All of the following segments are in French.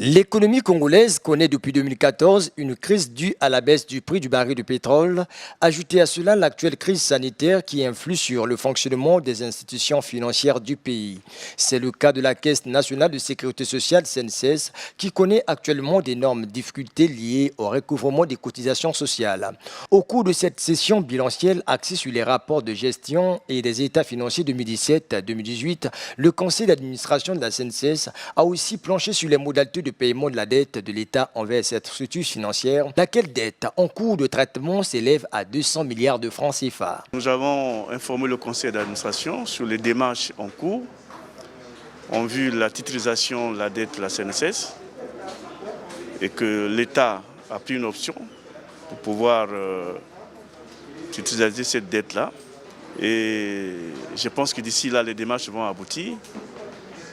L'économie congolaise connaît depuis 2014 une crise due à la baisse du prix du baril de pétrole. Ajoutez à cela l'actuelle crise sanitaire qui influe sur le fonctionnement des institutions financières du pays. C'est le cas de la Caisse nationale de sécurité sociale, CNSS, qui connaît actuellement d'énormes difficultés liées au recouvrement des cotisations sociales. Au cours de cette session bilancielle axée sur les rapports de gestion et des états financiers 2017-2018, le conseil d'administration de la CNSS a aussi planché sur les modalités de paiement de la dette de l'État envers cette structure financière, laquelle dette en cours de traitement s'élève à 200 milliards de francs CFA. Nous avons informé le conseil d'administration sur les démarches en cours en vue de la titrisation de la dette de la CNSS et que l'État a pris une option pour pouvoir titrisation cette dette-là. Et je pense que d'ici là, les démarches vont aboutir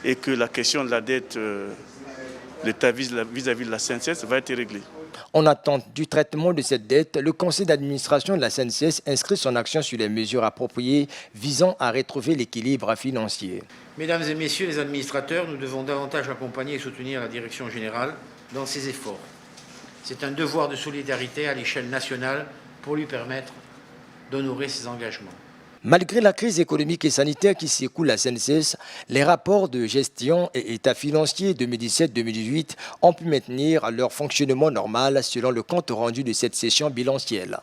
et que la question de la dette l'État vis-à-vis de la CNSS va être réglée. En attente du traitement de cette dette, le conseil d'administration de la CNSS inscrit son action sur les mesures appropriées visant à retrouver l'équilibre financier. Mesdames et messieurs les administrateurs, nous devons davantage accompagner et soutenir la direction générale dans ses efforts. C'est un devoir de solidarité à l'échelle nationale pour lui permettre d'honorer ses engagements. Malgré la crise économique et sanitaire qui secoue la CNSS, les rapports de gestion et état financier 2017-2018 ont pu maintenir leur fonctionnement normal selon le compte rendu de cette session bilancielle.